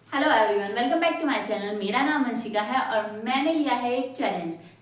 Hello everyone, welcome back to my channel. मेरा नाम वंशिका है और मैंने लिया है एक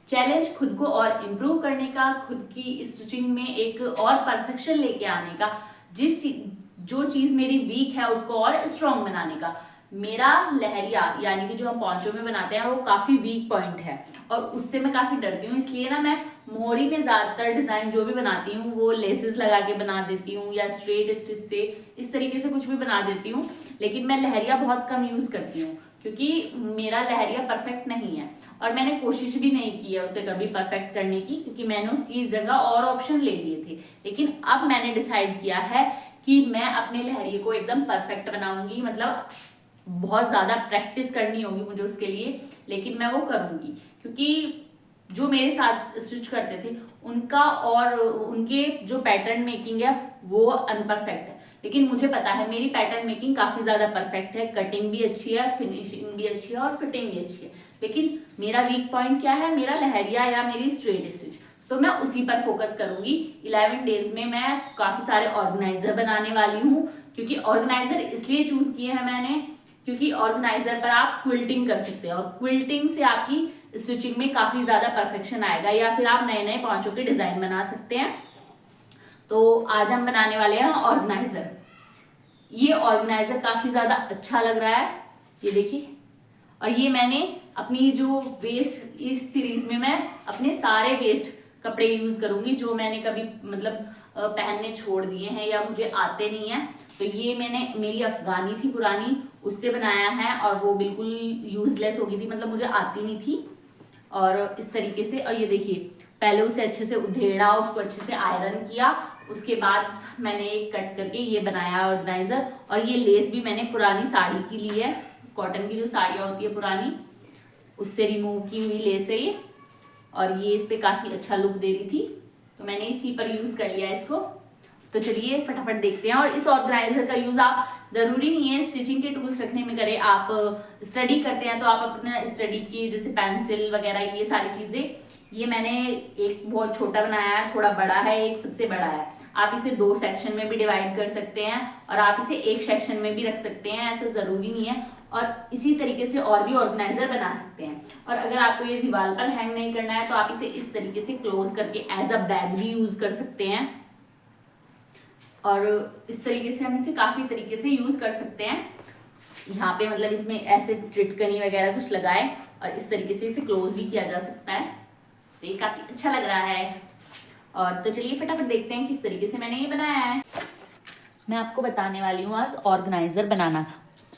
चैलेंज खुद को और इम्प्रूव करने का, खुद की स्टिचिंग में एक और परफेक्शन लेके आने का, जो चीज़ मेरी वीक है उसको और स्ट्रॉन्ग बनाने का। मेरा लहरिया यानी कि जो हम पॉन्चो में बनाते हैं वो काफ़ी वीक पॉइंट है और उससे मैं काफ़ी डरती हूँ। इसलिए ना मैं मोरी में ज़्यादातर डिज़ाइन जो भी बनाती हूँ वो लेसेस लगा के बना देती हूँ या स्ट्रेट स्टिच से इस तरीके से कुछ भी बना देती हूँ। लेकिन मैं लहरिया बहुत कम यूज़ करती हूँ क्योंकि मेरा लहरिया परफेक्ट नहीं है और मैंने कोशिश भी नहीं की है उसे कभी परफेक्ट करने की, क्योंकि मैंने उसकी जगह और ऑप्शन ले लिए थे। लेकिन अब मैंने डिसाइड किया है कि मैं अपने लहरिये को एकदम परफेक्ट बनाऊंगी। मतलब बहुत ज़्यादा प्रैक्टिस करनी होगी मुझे उसके लिए, लेकिन मैं वो करूंगी क्योंकि जो मेरे साथ स्टिच करते थे उनका और उनके जो पैटर्न मेकिंग है वो अनपरफेक्ट है। लेकिन मुझे पता है मेरी पैटर्न मेकिंग काफ़ी ज़्यादा परफेक्ट है, कटिंग भी अच्छी है, फिनिशिंग भी अच्छी है और फिटिंग भी अच्छी है। लेकिन मेरा वीक पॉइंट क्या है? मेरा लहरिया या मेरी स्ट्रेट स्टिच। तो मैं उसी पर फोकस करूंगी। 11 डेज में मैं काफ़ी सारे ऑर्गेनाइजर बनाने वाली हूँ, क्योंकि ऑर्गेनाइजर इसलिए चूज किए हैं मैंने क्योंकि ऑर्गेनाइजर पर आप क्विल्टिंग कर सकते हैं और क्विल्टिंग से आपकी स्टिचिंग में काफ़ी ज़्यादा परफेक्शन आएगा, या फिर आप नए नए पॉन्चों के डिज़ाइन बना सकते हैं। तो आज हम बनाने वाले हैं ऑर्गेनाइजर। ये ऑर्गेनाइजर काफ़ी ज़्यादा अच्छा लग रहा है, ये देखिए। और ये मैंने अपनी जो वेस्ट, इस सीरीज में मैं अपने सारे वेस्ट कपड़े यूज करूंगी जो मैंने कभी मतलब पहनने छोड़ दिए हैं या मुझे आते नहीं है। तो ये मैंने, मेरी अफगानी थी पुरानी, उससे बनाया है और वो बिल्कुल यूजलेस हो गई थी, मतलब मुझे आती नहीं थी। और इस तरीके से, और ये देखिए, पहले उसे अच्छे से उधेड़ा, उसको अच्छे से आयरन किया, उसके बाद मैंने एक कट करके ये बनाया ऑर्गेनाइजर। और ये लेस भी मैंने पुरानी साड़ी की ली है, कॉटन की जो साड़ियाँ होती है पुरानी, उससे रिमूव की हुई लेस है ये। और ये इस पर काफ़ी अच्छा लुक दे रही थी, तो मैंने इसी पर यूज़ कर लिया इसको। तो चलिए फटाफट देखते हैं। और इस ऑर्गेनाइजर का यूज़ आप ज़रूरी नहीं है स्टिचिंग के टूल्स रखने में करें। आप स्टडी करते हैं तो आप अपना स्टडी की, जैसे पेंसिल वगैरह, ये सारी चीज़ें, ये मैंने एक बहुत छोटा बनाया है, थोड़ा बड़ा है, एक सबसे बड़ा है। आप इसे 2 सेक्शन में भी डिवाइड कर सकते हैं और आप इसे एक सेक्शन में भी रख सकते हैं, ऐसा ज़रूरी नहीं है। और इसी तरीके से और भी ऑर्गेनाइजर बना सकते हैं। और अगर आपको ये दीवार पर हैंग नहीं करना है तो आप इसे इस तरीके से क्लोज करके एज अ बैग भी यूज कर सकते हैं। और इस तरीके से हम इसे काफी तरीके से यूज कर सकते हैं। यहाँ पे मतलब इसमें ऐसे चिटकनी वगैरह कुछ लगाए और इस तरीके से इसे क्लोज भी किया जा सकता है। तो ये काफी अच्छा लग रहा है। और तो चलिए फटाफट देखते हैं किस तरीके से मैंने ये बनाया है। मैं आपको बताने वाली हूँ आज ऑर्गेनाइजर बनाना,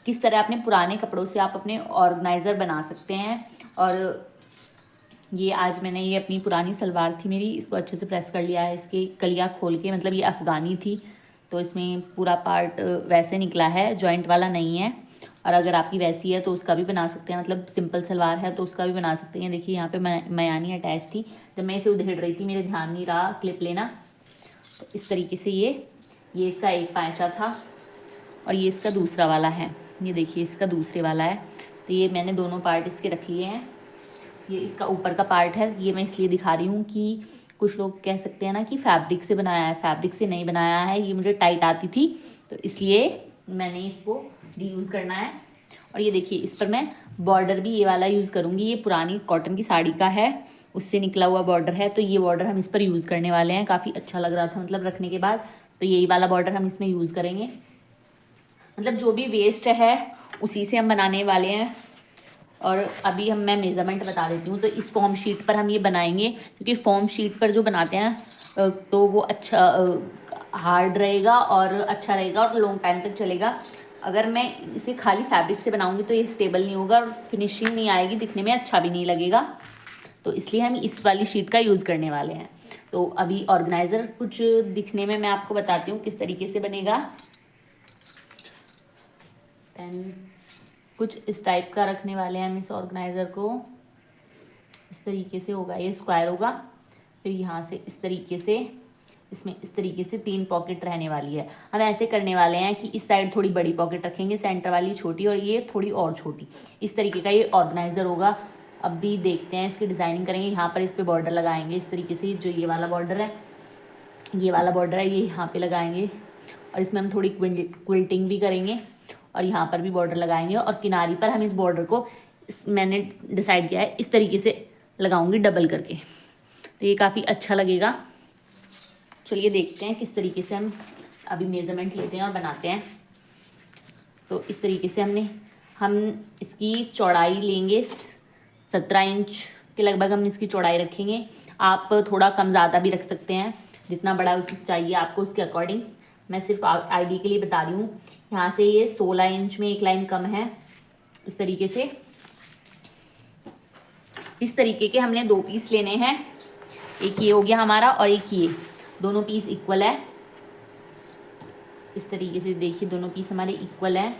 किस तरह अपने पुराने कपड़ों से आप अपने ऑर्गेनाइजर बना सकते हैं। और ये आज मैंने ये अपनी पुरानी सलवार थी मेरी, इसको अच्छे से प्रेस कर लिया है, इसकी कलियाँ खोल के, मतलब ये अफ़गानी थी तो इसमें पूरा पार्ट वैसे निकला है, जॉइंट वाला नहीं है। और अगर आपकी वैसी है तो उसका भी बना सकते हैं, मतलब सिंपल सलवार है तो उसका भी बना सकते हैं। देखिए यहाँ पे मयानी अटैच थी, जब मैं इसे उधेड़ रही थी मेरे ध्यान नहीं रहा क्लिप लेना। तो इस तरीके से ये इसका एक पाँचा था और ये इसका दूसरा वाला है, ये देखिए इसका दूसरे वाला है। तो ये मैंने दोनों पार्ट इसके रख लिए हैं। ये इसका ऊपर का पार्ट है, ये मैं इसलिए दिखा रही हूँ कि कुछ लोग कह सकते हैं ना कि फैब्रिक से बनाया है, फैब्रिक से नहीं बनाया है, ये मुझे टाइट आती थी तो इसलिए मैंने इसको रीयूज़ करना है। और ये देखिए इस पर मैं बॉर्डर भी ये वाला यूज़ करूँगी, ये पुरानी कॉटन की साड़ी का है, उससे निकला हुआ बॉर्डर है। तो ये बॉर्डर हम इस पर यूज़ करने वाले हैं, काफ़ी अच्छा लग रहा था मतलब रखने के बाद। तो यही वाला बॉर्डर हम इसमें यूज़ करेंगे, मतलब जो भी वेस्ट है उसी से हम बनाने वाले हैं। और अभी मैं मेज़रमेंट बता देती हूँ। तो इस फॉर्म शीट पर हम ये बनाएंगे, क्योंकि फॉर्म शीट पर जो बनाते हैं तो वो अच्छा हार्ड रहेगा और अच्छा रहेगा और लॉन्ग टाइम तक चलेगा। अगर मैं इसे खाली फैब्रिक से बनाऊंगी तो ये स्टेबल नहीं होगा और फिनिशिंग नहीं आएगी, दिखने में अच्छा भी नहीं लगेगा। तो इसलिए हम इस वाली शीट का यूज़ करने वाले हैं। तो अभी ऑर्गेनाइज़र कुछ दिखने में मैं आपको बताती हूँ किस तरीके से बनेगा। पेन कुछ इस टाइप का रखने वाले हैं हम इस ऑर्गेनाइज़र को, इस तरीके से होगा, ये स्क्वायर होगा। फिर यहाँ से इस तरीके से, इसमें इस तरीके से 3 पॉकेट रहने वाली है। हम ऐसे करने वाले हैं कि इस साइड थोड़ी बड़ी पॉकेट रखेंगे, सेंटर वाली छोटी और ये थोड़ी और छोटी, इस तरीके का ये ऑर्गेनाइज़र होगा। अब भी देखते हैं, इसकी डिज़ाइनिंग करेंगे। यहाँ पर इस पर बॉर्डर लगाएंगे इस तरीके से, जो ये वाला बॉर्डर है, ये वाला बॉर्डर है, ये यहाँ पे लगाएंगे। और इसमें हम थोड़ी क्विल्टिंग भी करेंगे और यहाँ पर भी बॉर्डर लगाएंगे और किनारी पर हम इस बॉर्डर को मैंने डिसाइड किया है इस तरीके से लगाऊंगी डबल करके, तो ये काफ़ी अच्छा लगेगा। चलिए देखते हैं किस तरीके से हम अभी मेज़रमेंट लेते हैं और बनाते हैं। तो इस तरीके से हम इसकी चौड़ाई लेंगे 17 इंच के लगभग हम इसकी चौड़ाई रखेंगे। आप थोड़ा कम ज़्यादा भी रख सकते हैं, जितना बड़ा चाहिए आपको उसके अकॉर्डिंग। मैं सिर्फ आईडी के लिए बता रही हूँ। यहाँ से ये 16 इंच में एक लाइन कम है। इस तरीके से इस तरीके के हमने 2 पीस लेने हैं, एक ये हो गया हमारा और एक ये, दोनों पीस इक्वल है। इस तरीके से देखिए दोनों पीस हमारे इक्वल है।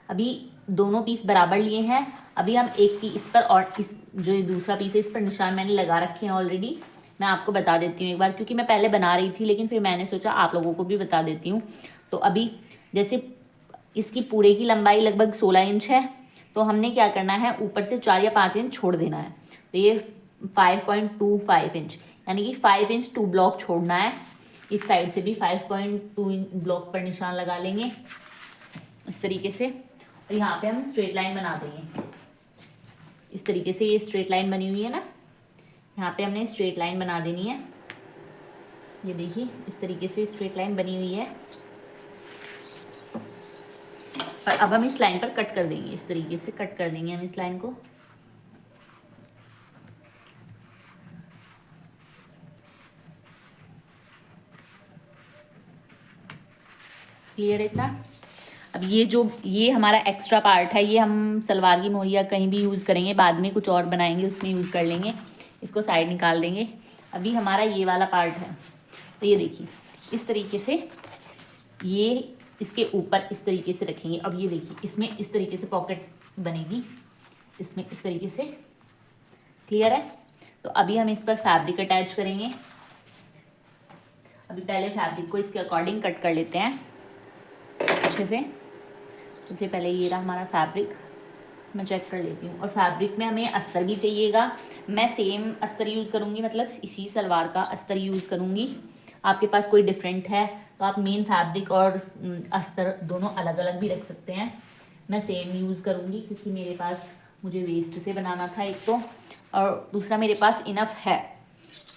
अभी दोनों पीस बराबर लिए हैं। अभी हम एक पीस पर और इस जो ये दूसरा पीस है इस पर निशान मैंने लगा रखे हैं ऑलरेडी। मैं आपको बता देती हूँ एक बार, क्योंकि मैं पहले बना रही थी लेकिन फिर मैंने सोचा आप लोगों को भी बता देती हूँ। तो अभी जैसे इसकी पूरे की लंबाई लगभग 16 इंच है, तो हमने क्या करना है, ऊपर से 4 या 5 इंच छोड़ देना है। तो ये 5.25 इंच, यानी कि 5 इंच 2 ब्लॉक छोड़ना है। इस साइड से भी 5.2 ब्लॉक पर निशान लगा लेंगे इस तरीके से। और यहाँ पे हम स्ट्रेट लाइन बना देंगे इस तरीके से। ये स्ट्रेट लाइन बनी हुई है ना, यहाँ पे हमने स्ट्रेट लाइन बना देनी है। ये देखिए इस तरीके से स्ट्रेट लाइन बनी हुई है। और अब हम इस लाइन पर कट कर देंगे, इस तरीके से कट कर देंगे हम इस लाइन को। क्लियर है इतना। अब ये हमारा एक्स्ट्रा पार्ट है, ये हम सलवार की मोहरिया कहीं भी यूज़ करेंगे, बाद में कुछ और बनाएंगे उसमें यूज़ कर लेंगे। इसको साइड निकाल देंगे। अभी हमारा ये वाला पार्ट है, तो ये देखिए इस तरीके से ये इसके ऊपर इस तरीके से रखेंगे। अब ये देखिए इसमें इस तरीके से पॉकेट बनेगी, इसमें इस तरीके से। क्लियर है। तो अभी हम इस पर फैब्रिक अटैच करेंगे। अभी पहले फैब्रिक को इसके अकॉर्डिंग कट कर लेते हैं अच्छे से। सबसे पहले ये रहा हमारा फैब्रिक, मैं चेक कर लेती हूँ। और फैब्रिक में हमें अस्तर भी चाहिएगा। मैं सेम अस्तर यूज़ करूँगी, मतलब इसी सलवार का अस्तर यूज़ करूँगी। आपके पास कोई डिफरेंट है तो आप मेन फैब्रिक और अस्तर दोनों अलग अलग भी रख सकते हैं। मैं सेम यूज़ करूँगी क्योंकि मेरे पास मुझे वेस्ट से बनाना था एक तो, और दूसरा मेरे पास इनफ है।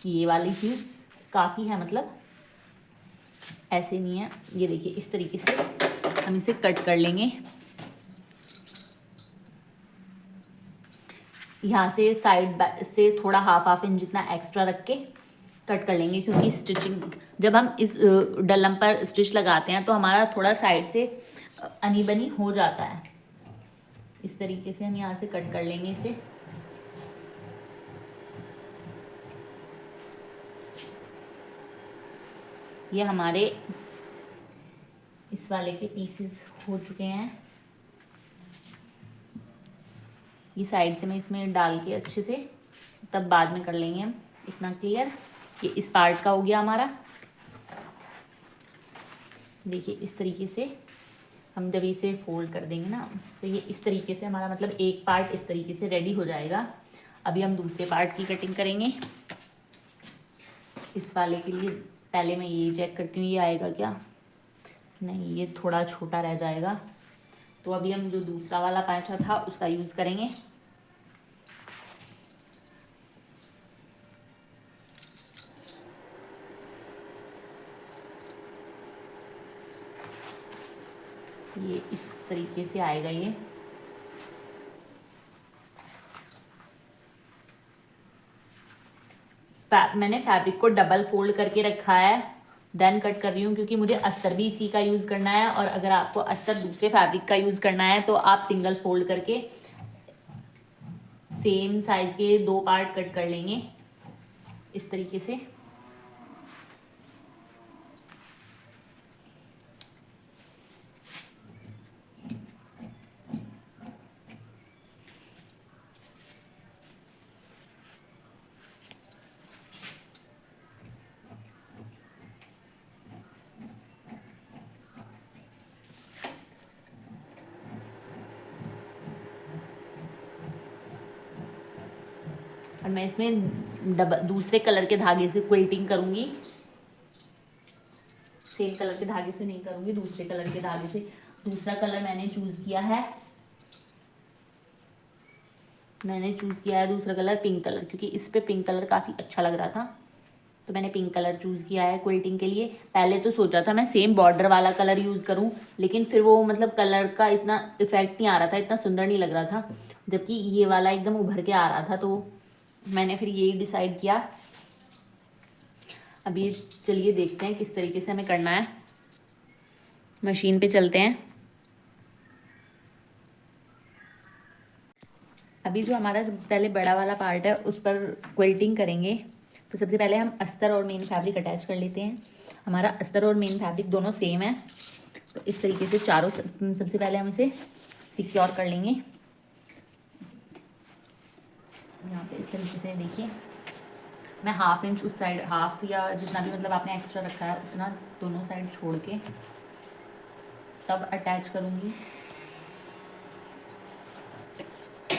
ये वाली चीज़ काफ़ी है, मतलब ऐसे नहीं है। ये देखिए इस तरीके से हम इसे कट कर लेंगे। यहाँ से साइड से थोड़ा हाफ इंच जितना एक्स्ट्रा रख के कट कर लेंगे, क्योंकि स्टिचिंग जब हम इस डलम पर स्टिच लगाते हैं तो हमारा थोड़ा साइड से अनइवनी हो जाता है। इस तरीके से हम यहाँ से कट कर लेंगे इसे। ये हमारे इस वाले के पीसेस हो चुके हैं। ये साइड से मैं इसमें डाल के अच्छे से तब बाद में कर लेंगे हम। इतना क्लियर। ये इस पार्ट का हो गया हमारा। देखिए इस तरीके से हम जब इसे फोल्ड कर देंगे ना, तो ये इस तरीके से हमारा मतलब एक पार्ट इस तरीके से रेडी हो जाएगा। अभी हम दूसरे पार्ट की कटिंग करेंगे। इस वाले के लिए पहले मैं ये चेक करती हूँ ये आएगा क्या, नहीं ये थोड़ा छोटा रह जाएगा। तो अभी हम जो दूसरा वाला पैंचा था उसका यूज़ करेंगे। ये इस तरीके से आएगा। ये मैंने फैब्रिक को डबल फोल्ड करके रखा है, देन कट कर रही हूँ क्योंकि मुझे अस्तर भी इसी का यूज़ करना है। और अगर आपको अस्तर दूसरे फैब्रिक का यूज़ करना है तो आप सिंगल फोल्ड करके सेम साइज के 2 पार्ट कट कर लेंगे इस तरीके से। और मैं इसमें दूसरे कलर के धागे से क्विल्टिंग करूँगी। सेम कलर के धागे से नहीं करूँगी, दूसरे कलर के धागे से दूसरा कलर मैंने चूज़ किया है, दूसरा कलर पिंक कलर, क्योंकि इस पे पिंक कलर काफ़ी अच्छा लग रहा था, तो मैंने पिंक कलर चूज़ किया है क्विल्टिंग के लिए। पहले तो सोचा था मैं सेम बॉर्डर वाला कलर यूज़ करूं, लेकिन फिर वो मतलब कलर का इतना इफेक्ट नहीं आ रहा था, इतना सुंदर नहीं लग रहा था, जबकि ये वाला एकदम उभर के आ रहा था, तो मैंने फिर यही डिसाइड किया। अभी चलिए देखते हैं किस तरीके से हमें करना है। मशीन पे चलते हैं। अभी जो हमारा पहले बड़ा वाला पार्ट है उस पर क्विल्टिंग करेंगे, तो सबसे पहले हम अस्तर और मेन फैब्रिक अटैच कर लेते हैं। हमारा अस्तर और मेन फैब्रिक दोनों सेम है, तो इस तरीके से चारों सबसे पहले हम इसे सिक्योर कर लेंगे। यहाँ पे इस तरीके से देखिए, मैं 1/2 इंच उस साइड, हाफ या जितना भी मतलब आपने एक्स्ट्रा रखा है उतना दोनों साइड छोड़ के तब अटैच करूँगी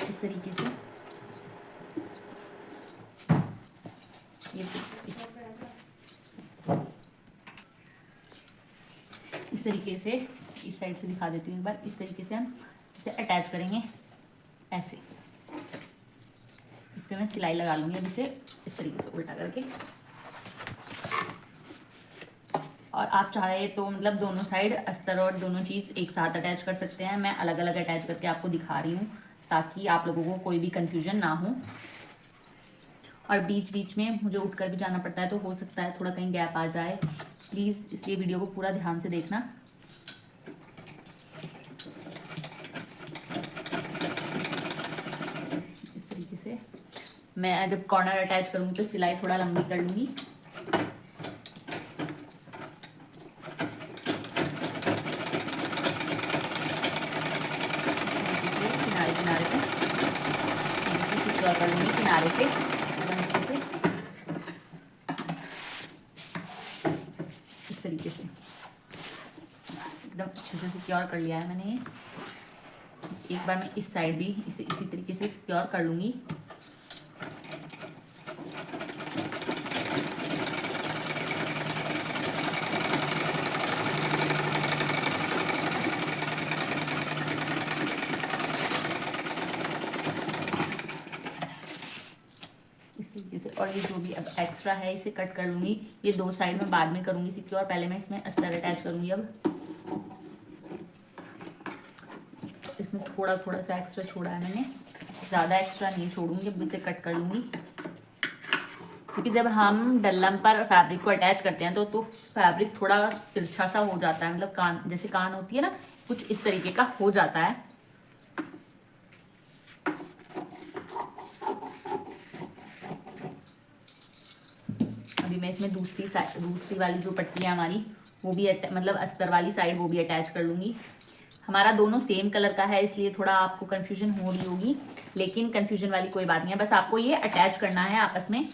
इस तरीके से। इस तरीके से इस साइड से दिखा देती हूँ एक बार। इस तरीके से हम इसे अटैच करेंगे ऐसे। इस पर मैं सिलाई लगा लूँगी अब इसे इस तरीके से उल्टा करके। और आप चाहे तो मतलब दोनों साइड अस्तर और दोनों चीज़ एक साथ अटैच कर सकते हैं। मैं अलग अलग अटैच करके आपको दिखा रही हूँ ताकि आप लोगों को कोई भी कंफ्यूजन ना हो। और बीच बीच में मुझे उठकर भी जाना पड़ता है, तो हो सकता है थोड़ा कहीं गैप आ जाए, प्लीज़ इसलिए वीडियो को पूरा ध्यान से देखना। इस तरीके से मैं जब कॉर्नर अटैच करूँगी तो सिलाई थोड़ा लंबी कर लूँगी। किनारे किनारे से सिक्योर कर लूँगी, किनारे से इस तरीके से एकदम अच्छे से सिक्योर कर लिया है मैंने। एक बार मैं इस साइड भी इसे इसी तरीके से सिक्योर कर लूँगी। इस तरीके से। और ये जो भी अब एक्स्ट्रा है इसे कट कर लूँगी। ये दो साइड में बाद में करूँगी सिक्योर, पहले मैं इसमें अस्तर अटैच करूँगी। अब इसमें थोड़ा थोड़ा सा एक्स्ट्रा छोड़ा है मैंने, ज़्यादा एक्स्ट्रा नहीं छोड़ूंगी। अब इसे कट कर लूँगी, क्योंकि जब हम डल्लम पर फैब्रिक को अटैच करते हैं तो फैब्रिक थोड़ा तिरछा सा हो जाता है, मतलब कान जैसे कान होती है ना, कुछ इस तरीके का हो जाता है। अभी मैं इसमें दूसरी वाली जो पट्टी है हमारी वो भी मतलब अस्तर वाली साइड वो भी अटैच कर लूँगी। हमारा दोनों सेम कलर का है इसलिए थोड़ा आपको कन्फ्यूजन हो रही होगी, लेकिन कन्फ्यूजन वाली कोई बात नहीं है। बस आपको ये अटैच करना है आपस में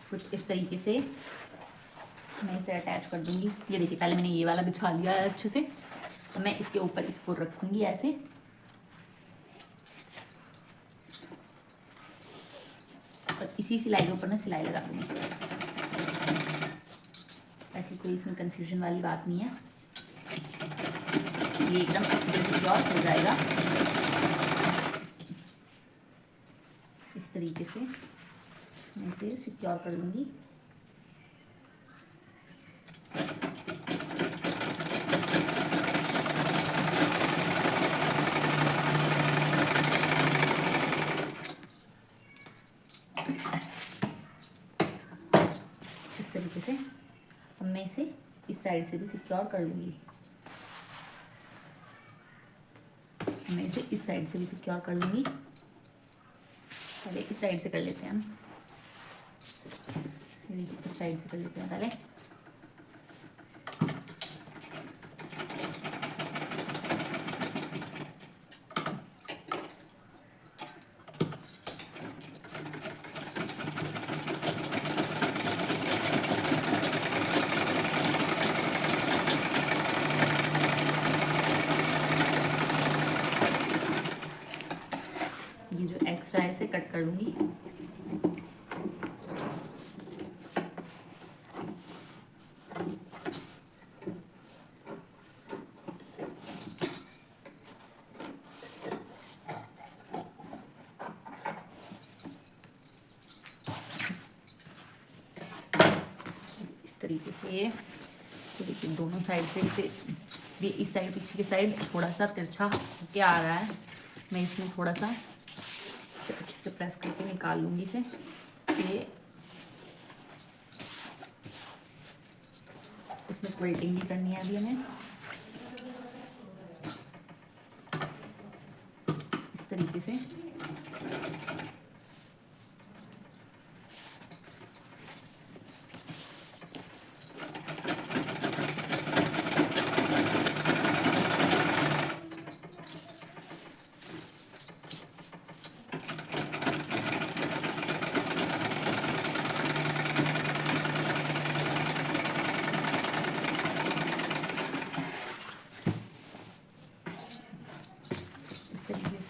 कुछ इस तरीके से। मैं इसे अटैच कर दूंगी। ये देखिए, पहले मैंने ये वाला बिछा लिया है अच्छे से, तो मैं इसके ऊपर इसको रखूंगी ऐसे। और इसी सिलाई के ऊपर मैं सिलाई लगा दूंगी। ऐसी कोई इसमें कंफ्यूजन वाली बात नहीं है, ये एकदम अच्छे से सिक्योर हो जाएगा। इस तरीके से मैं इसे सिक्योर कर लूँगी। इस तरीके से अब मैं इसे इस साइड से भी सिक्योर कर लूँगी। मैं इसे इस साइड से भी सिक्योर कर लूँगी। पहले इस साइड से कर लेते हैं हम। देखिए, इस साइड से कर लेते हैं पहले। ये जो एक्स्ट्रा है इसे कट कर लूँगी। ये तो देखिए दोनों साइड से इसे, ये इस साइड पीछे की साइड थोड़ा सा तिरछा होके आ रहा है। मैं इसमें थोड़ा सा इसे अच्छे से प्रेस करके निकाल लूँगी इसे। ये इसमें क्विल्टिंग भी करनी है अभी हमें इस तरीके से।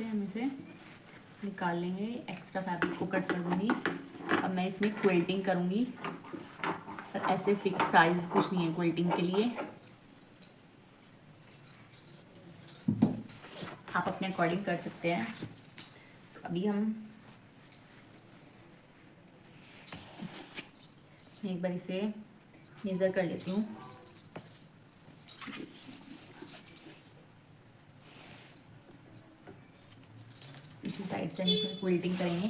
हम इसे निकाल लेंगे, एक्स्ट्रा फैब्रिक को कट कर दूंगी। अब मैं इसमें क्विल्टिंग करूंगी, और ऐसे फिक्स साइज कुछ नहीं है क्विल्टिंग के लिए, आप अपने अकॉर्डिंग कर सकते हैं। तो अभी हम एक बार इसे मेजर कर लेती हूँ। इसी साइड से हम इसमें क्विल्टिंग करेंगे।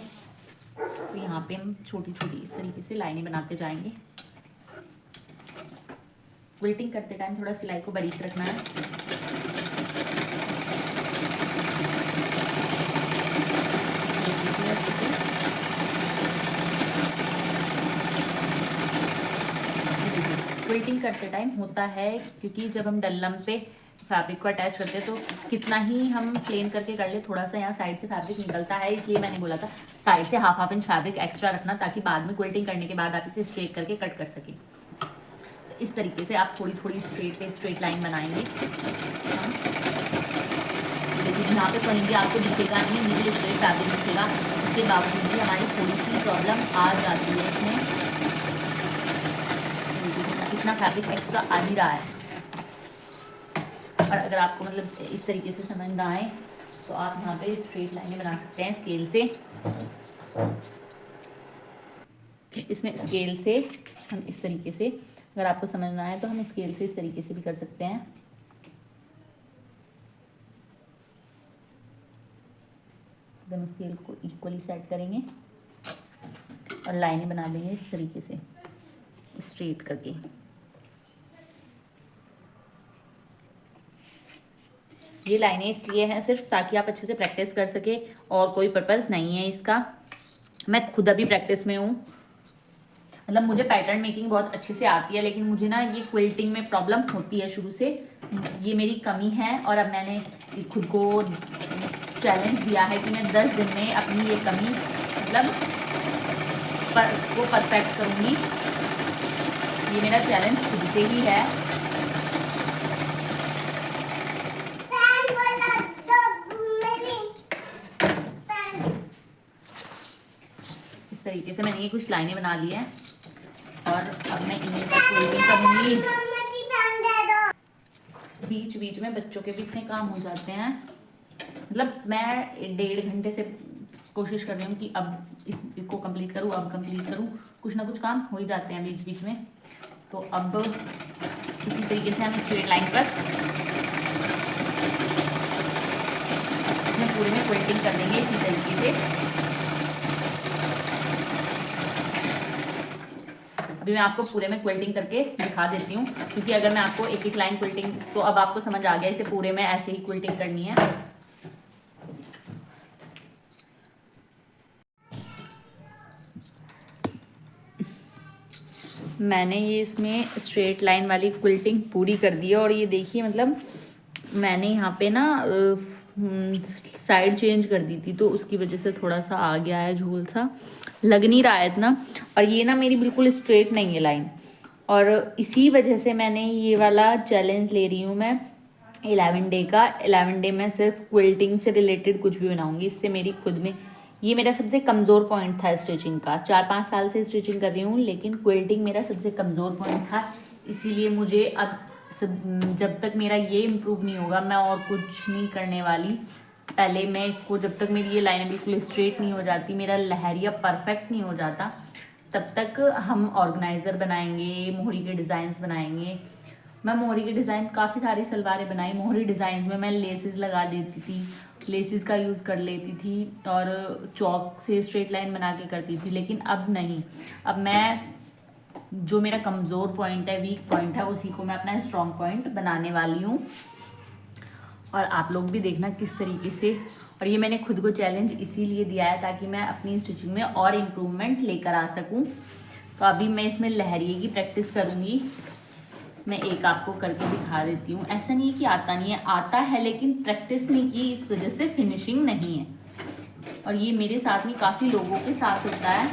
तो यहाँ पे हम छोटी छोटी इस तरीके से लाइनें बनाते जाएंगे। क्विल्टिंग करते टाइम थोड़ा सिलाई को बारीक रखना है। क्विल्टिंग करते टाइम होता है क्योंकि जब हम डल्लम पे फैब्रिक को अटैच करते हैं तो कितना ही हम प्लेन करके कर ले, थोड़ा सा यहाँ साइड से फैब्रिक निकलता है। इसलिए मैंने बोला था साइड से हाफ इंच फैब्रिक एक्स्ट्रा रखना, ताकि बाद में क्विल्टिंग करने के बाद आप इसे स्ट्रेट करके कट कर सकें। तो इस तरीके से आप थोड़ी थोड़ी स्ट्रेट लाइन बनाएंगे। लेकिन यहाँ पे कहीं आपको दिखेगा नहीं, मुझे स्ट्रेट फैब्रिक दिखेगा, उसके बावजूद भी हमारी थोड़ी सी प्रॉब्लम आ जाती है इसमें। इतना फैब्रिक एक्स्ट्रा आ ही रहा है। और अगर आपको मतलब इस तरीके से समझ ना आए तो आप यहाँ पे स्ट्रेट लाइनें बना सकते हैं स्केल से। इसमें स्केल से हम इस तरीके से, अगर आपको समझ ना आए तो हम स्केल से इस तरीके से भी कर सकते हैं। हम स्केल को इक्वली सेट करेंगे और लाइनें बना देंगे इस तरीके से स्ट्रेट करके। ये लाइनें इसलिए हैं सिर्फ ताकि आप अच्छे से प्रैक्टिस कर सके, और कोई पर्पस नहीं है इसका। मैं खुद अभी प्रैक्टिस में हूँ, मतलब मुझे पैटर्न मेकिंग बहुत अच्छे से आती है, लेकिन मुझे ना ये क्विल्टिंग में प्रॉब्लम होती है शुरू से। ये मेरी कमी है, और अब मैंने खुद को चैलेंज दिया है कि मैं 10 दिन में अपनी ये कमी मतलब को परफेक्ट करूँगी। ये मेरा चैलेंज खुद से ही है। इस तरीके से मैंने ये कुछ लाइनें बना ली हैं, और अब मैं इन्हें क्विल्टिंग करूँगी। बीच बीच में बच्चों के भी इतने काम हो जाते हैं, मतलब मैं 1.5 घंटे से कोशिश कर रही हूँ कि अब इसको कंप्लीट करूँ, अब कंप्लीट करूँ। कुछ ना कुछ काम हो ही जाते हैं बीच बीच में। तो अब इसी तरीके से हम स्ट्रेट लाइन पर पूरे में क्विल्टिंग कर देंगे इसी तरीके से। अभी मैं आपको पूरे में क्विल्टिंग करके दिखा देती हूँ, क्योंकि अगर मैं आपको एक एक लाइन क्विल्टिंग, तो अब आपको समझ आ गया इसे पूरे में ऐसे ही क्विल्टिंग करनी है। मैंने ये इसमें स्ट्रेट लाइन वाली क्विल्टिंग पूरी कर दी है, और ये देखिए मतलब मैंने यहाँ पे ना साइड चेंज कर दी थी, तो उसकी वजह से थोड़ा सा आ गया है, झूल सा लग नहीं रहा है इतना। और ये ना मेरी बिल्कुल स्ट्रेट नहीं है लाइन, और इसी वजह से मैंने ये वाला चैलेंज ले रही हूँ मैं 11 डे का। 11 डे में सिर्फ क्विल्टिंग से रिलेटेड कुछ भी बनाऊंगी। इससे मेरी खुद में, ये मेरा सबसे कमज़ोर पॉइंट था स्टिचिंग का। 4-5 साल से स्टिचिंग कर रही हूँ, लेकिन क्विल्टिंग मेरा सबसे कमज़ोर पॉइंट था। इसीलिए मुझे अब जब तक मेरा ये इम्प्रूव नहीं होगा, मैं और कुछ नहीं करने वाली। पहले मैं इसको, जब तक मेरी ये लाइनें बिल्कुल स्ट्रेट नहीं हो जाती, मेरा लहरिया परफेक्ट नहीं हो जाता, तब तक हम ऑर्गेनाइज़र बनाएंगे, मोहरी के डिज़ाइंस बनाएंगे। मैं मोहरी के डिज़ाइन काफ़ी सारी सलवारें बनाई। मोहरी डिज़ाइंस में मैं लेसेस लगा देती थी, लेसेस का यूज़ कर लेती थी और चौक से स्ट्रेट लाइन बना के करती थी। लेकिन अब नहीं, अब मैं जो मेरा कमज़ोर पॉइंट है, वीक पॉइंट है, उसी को मैं अपना स्ट्रॉन्ग पॉइंट बनाने वाली हूँ। और आप लोग भी देखना किस तरीके से। और ये मैंने खुद को चैलेंज इसीलिए दिया है ताकि मैं अपनी स्टिचिंग में और इम्प्रूवमेंट लेकर आ सकूँ। तो अभी मैं इसमें लहरिए की प्रैक्टिस करूँगी। मैं एक आपको करके दिखा देती हूँ। ऐसा नहीं है कि आता नहीं है, आता है, लेकिन प्रैक्टिस नहीं की, इस वजह से फिनिशिंग नहीं है। और ये मेरे साथ नहीं, काफ़ी लोगों के साथ होता है।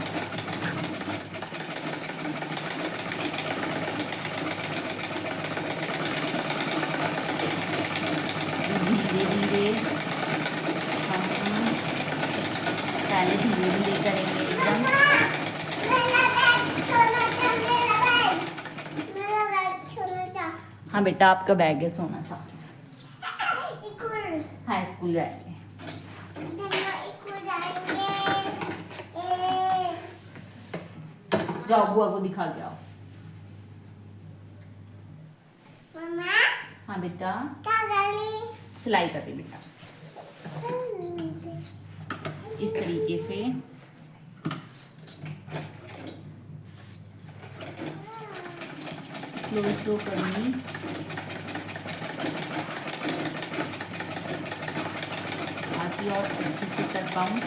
धीरे धीरे हम पहले धीरे धीरे करेंगे एकदम। हाँ बेटा, आपका बैग है सोना सा। हाँ, स्कूल जाएंगे। जाओ बुआ को दिखा के आओ। हाँ बेटा, सिलाई कर रही बेटा। इस तरीके से स्लो स्लो करूँगी। ताकि और अच्छे से कर पाऊँ।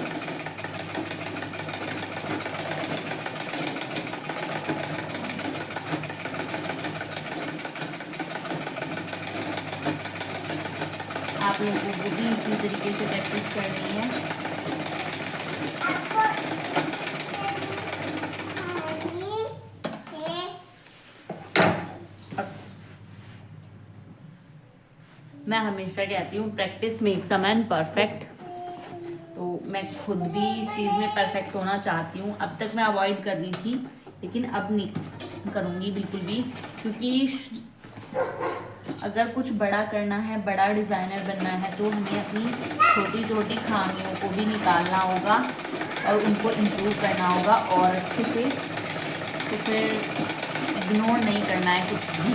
आप लोगों को भी इसी तरीके से प्रैक्टिस करनी है। मैं हमेशा कहती हूँ practice makes a man perfect. तो मैं खुद भी इस चीज़ में परफेक्ट होना चाहती हूँ। अब तक मैं अवॉइड कर रही थी, लेकिन अब नहीं करूँगी बिल्कुल भी, क्योंकि अगर कुछ बड़ा करना है, बड़ा डिज़ाइनर बनना है, तो हमें अपनी छोटी छोटी खामियों को भी निकालना होगा और उनको इम्प्रूव करना होगा और अच्छे से। तो फिर इग्नोर नहीं करना है कुछ भी।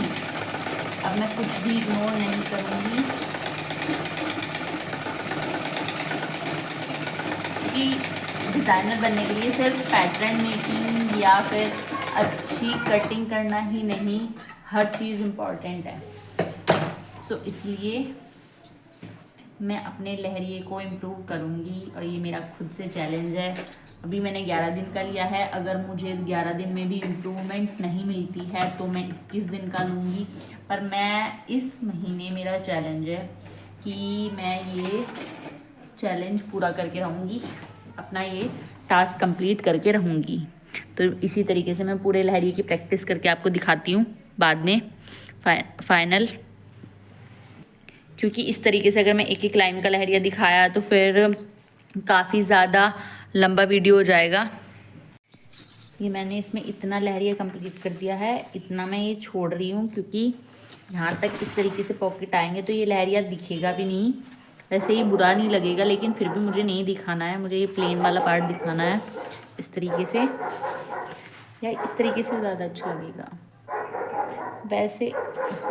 अब मैं कुछ भी इग्नोर नहीं करूँगी, क्योंकि डिज़ाइनर बनने के लिए सिर्फ पैटर्न मेकिंग या फिर अच्छी कटिंग करना ही नहीं, हर चीज़ इम्पॉर्टेंट है। तो इसलिए मैं अपने लहरिए को इम्प्रूव करूँगी और ये मेरा खुद से चैलेंज है। अभी मैंने 11 दिन का लिया है। अगर मुझे 11 दिन में भी इम्प्रूवमेंट नहीं मिलती है तो मैं 21 दिन का लूँगी। पर मैं इस महीने, मेरा चैलेंज है कि मैं ये चैलेंज पूरा करके रहूँगी, अपना ये टास्क कंप्लीट करके रहूँगी। तो इसी तरीके से मैं पूरे लहरिए की प्रैक्टिस करके आपको दिखाती हूँ बाद में फाइनल। क्योंकि इस तरीके से अगर मैं एक एक लाइन का लहरिया दिखाया तो फिर काफ़ी ज़्यादा लंबा वीडियो हो जाएगा। ये मैंने इसमें इतना लहरिया कंप्लीट कर दिया है, इतना मैं ये छोड़ रही हूँ, क्योंकि यहाँ तक इस तरीके से पॉकेट आएंगे तो ये लहरिया दिखेगा भी नहीं। वैसे ये बुरा नहीं लगेगा, लेकिन फिर भी मुझे नहीं दिखाना है, मुझे ये प्लेन वाला पार्ट दिखाना है इस तरीके से, या इस तरीके से ज़्यादा अच्छा लगेगा। वैसे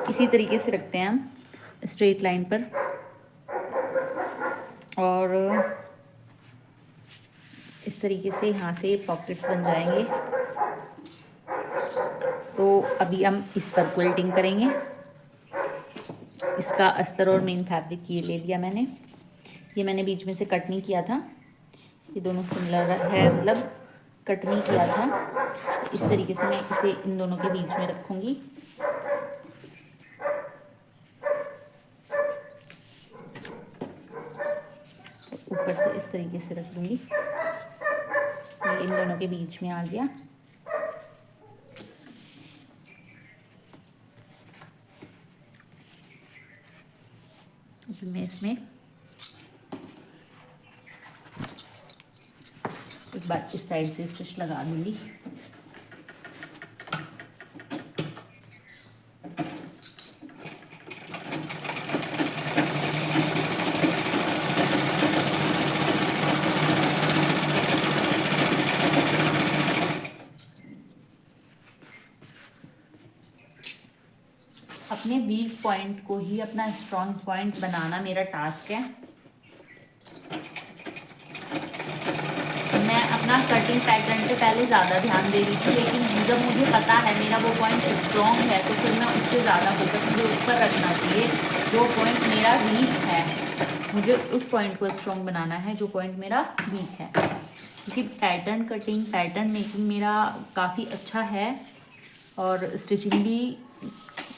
इसी तरीके से रखते हैं हम स्ट्रेट लाइन पर। और इस तरीके से यहाँ से पॉकेट्स बन जाएंगे। तो अभी हम इस पर क्विल्टिंग करेंगे। इसका अस्तर और मेन फैब्रिक ये ले लिया मैंने। ये मैंने बीच में से कट नहीं किया था, ये दोनों सिमिलर है, मतलब कट नहीं किया था। इस तरीके से मैं इसे इन दोनों के बीच में रखूँगी। ऊपर से इस तरीके से रख दूँगी, ये इन दोनों के बीच में आ गया। मैं इसमें एक बार इस साइड से स्टिच लगा दूँगी। पॉइंट को ही अपना स्ट्रॉन्ग पॉइंट बनाना मेरा टास्क है। मैं अपना कटिंग पैटर्न पे पहले ज़्यादा ध्यान दे रही थी, लेकिन जब मुझे पता है मेरा वो पॉइंट स्ट्रॉन्ग है तो फिर मैं उससे ज़्यादा फोकस मुझे उस पर रखना चाहिए। जो पॉइंट मेरा वीक है मुझे उस पॉइंट को स्ट्रॉन्ग बनाना है, जो पॉइंट मेरा वीक है। क्योंकि पैटर्न कटिंग, पैटर्न मेकिंग मेरा काफ़ी अच्छा है और स्टिचिंग भी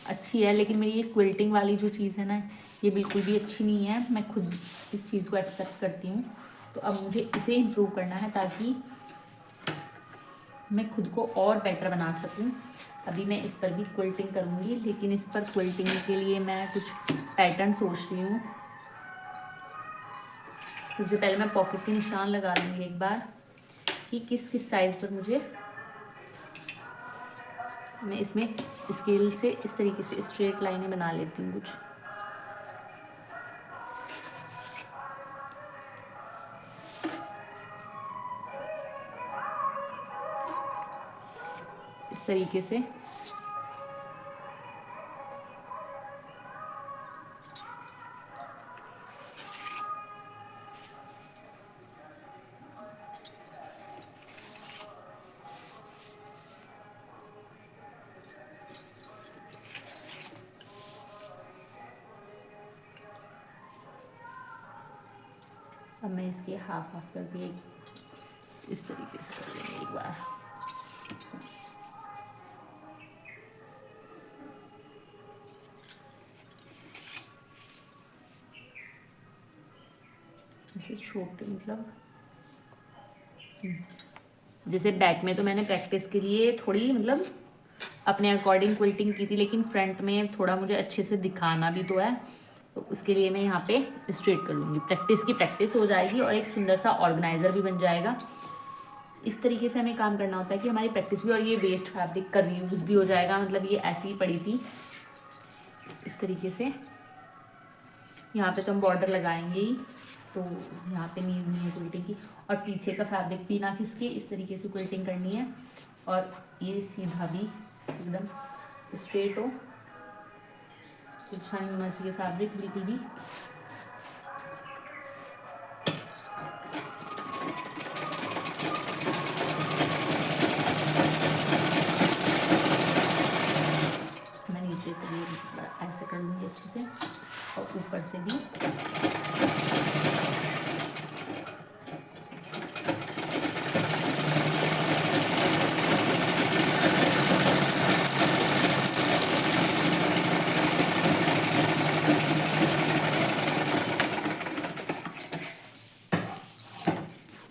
अच्छी है, लेकिन मेरी ये क्विल्टिंग वाली जो चीज़ है ना, ये बिल्कुल भी अच्छी नहीं है। मैं खुद इस चीज़ को एक्सेप्ट करती हूँ। तो अब मुझे इसे इम्प्रूव करना है ताकि मैं खुद को और बेटर बना सकूँ। अभी मैं इस पर भी क्विल्टिंग करूँगी, लेकिन इस पर क्विल्टिंग के लिए मैं कुछ पैटर्न सोच रही हूँ। सबसे पहले मैं पॉकेट के निशान लगा लूँगी एक बार कि किस किस साइज़ पर मुझे, मैं इसमें स्केल से इस तरीके से स्ट्रेट लाइनें बना लेती हूँ कुछ। इस तरीके से अब मैं इसकी हाफ हाफ कर दिए, इस तरीके से कर देंगे एक बार। ऐसे छोटे, मतलब जैसे बैक में तो मैंने प्रैक्टिस के लिए थोड़ी मतलब अपने अकॉर्डिंग क्विल्टिंग की थी, लेकिन फ्रंट में थोड़ा मुझे अच्छे से दिखाना भी तो है, तो उसके लिए मैं यहाँ पे स्ट्रेट कर लूँगी। प्रैक्टिस की प्रैक्टिस हो जाएगी और एक सुंदर सा ऑर्गेनाइज़र भी बन जाएगा। इस तरीके से हमें काम करना होता है कि हमारी प्रैक्टिस भी और ये वेस्ट फैब्रिक का रीयूज भी हो जाएगा। मतलब ये ऐसी ही पड़ी थी, इस तरीके से। यहाँ पे तो हम बॉर्डर लगाएंगे ही, तो यहाँ पे नीड नहीं है क्विल्टिंग की। और पीछे का फैब्रिक भी ना खिसके, इस तरीके से क्विल्टिंग करनी है। और ये सीधा भी एकदम स्ट्रेट हो, अच्छा नहीं होना चाहिए फैब्रिक बिल्कुल भी। मैं नीचे से भी ऐसे कर लूँगी अच्छे से, और ऊपर से भी।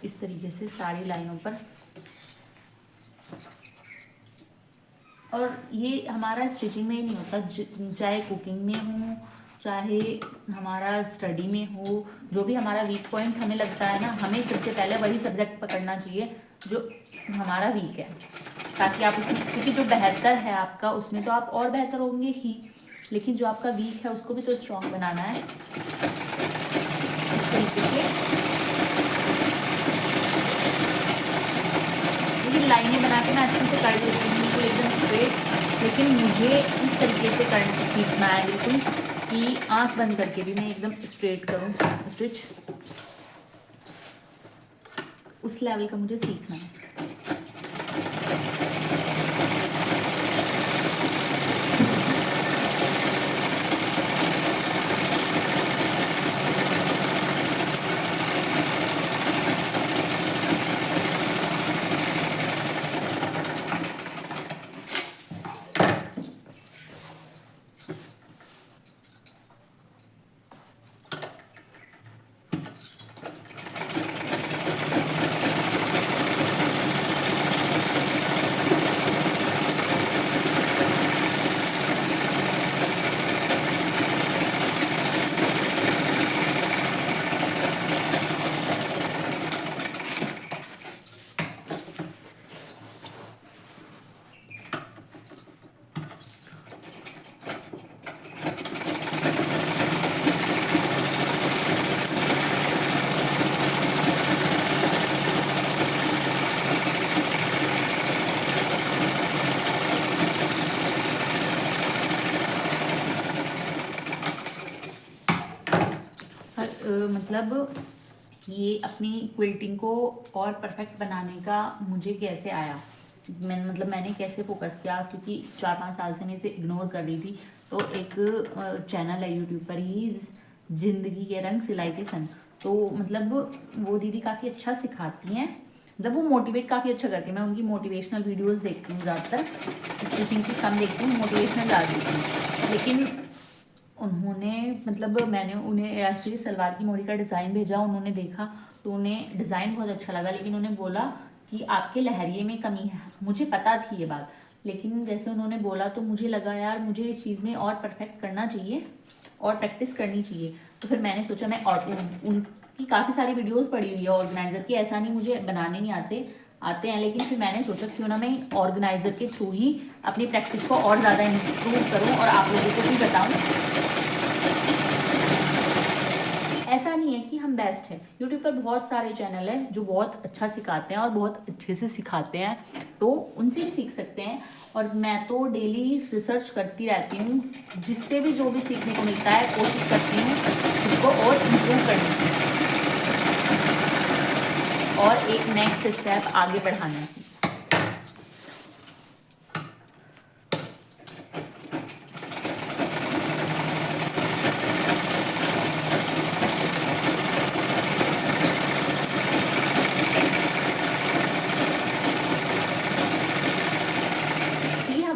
इस तरीके से सारी लाइनों पर। और ये हमारा स्टिचिंग में ही नहीं होता, चाहे कुकिंग में हो, चाहे हमारा स्टडी में हो, जो भी हमारा वीक पॉइंट हमें लगता है ना, हमें सबसे पहले वही सब्जेक्ट पकड़ना चाहिए जो हमारा वीक है, ताकि आप उसमें, क्योंकि जो बेहतर है आपका उसमें तो आप और बेहतर होंगे ही, लेकिन जो आपका वीक है उसको भी तो स्ट्रॉन्ग बनाना है। इस तरीके से लाइनें बना के मैं अच्छे से कर देती हूँ बिल्कुल एकदम स्ट्रेट, लेकिन मुझे इस तरीके से करना सीखना है बिल्कुल कि आंख बंद करके भी मैं एकदम स्ट्रेट करूँ स्टिच। उस लेवल का मुझे सीखना है। मतलब ये अपनी क्विल्टिंग को और परफेक्ट बनाने का मुझे कैसे आया, मैंने कैसे फोकस किया, क्योंकि 4-5 साल से मैं इसे इग्नोर कर रही थी। तो एक चैनल है यूट्यूब पर ही, ज़िंदगी के रंग सिलाई के सन। तो मतलब वो दीदी काफ़ी अच्छा सिखाती हैं, मतलब वो मोटिवेट काफ़ी अच्छा करती है। मैं उनकी मोटिवेशनल वीडियोस देखती हूँ ज़्यादातर, स्टिचिंग की कम देखती हूँ, मोटिवेशनल ज़्यादा देखती हूँ। लेकिन उन्होंने मतलब मैंने उन्हें ऐसे सलवार की मोड़ी का डिज़ाइन भेजा, उन्होंने देखा तो उन्हें डिज़ाइन बहुत अच्छा लगा, लेकिन उन्हें बोला कि आपके लहरिये में कमी है। मुझे पता थी ये बात, लेकिन जैसे उन्होंने बोला तो मुझे लगा यार मुझे इस चीज़ में और परफेक्ट करना चाहिए और प्रैक्टिस करनी चाहिए। तो फिर मैंने सोचा मैं और उनकी काफ़ी सारी वीडियोस पड़ी हुई है ऑर्गेनाइज़र की, ऐसा नहीं मुझे बनाने नहीं आते हैं, लेकिन फिर मैंने सोचा क्यों ना मैं ऑर्गेनाइज़र के थ्रू ही अपनी प्रैक्टिस को और ज़्यादा इम्प्रूव करूँ और आप लोगों को भी बताऊँ। ऐसा नहीं है कि हम बेस्ट हैं, यूट्यूब पर बहुत सारे चैनल हैं जो बहुत अच्छा सिखाते हैं और बहुत अच्छे से सिखाते हैं, तो उनसे ही सीख सकते हैं। और मैं तो डेली रिसर्च करती रहती हूँ, जिससे भी जो भी सीखने को मिलता है कोशिश करती हूँ उसको और इम्प्रूव करने की और एक नेक्स्ट स्टेप आगे बढ़ाने की।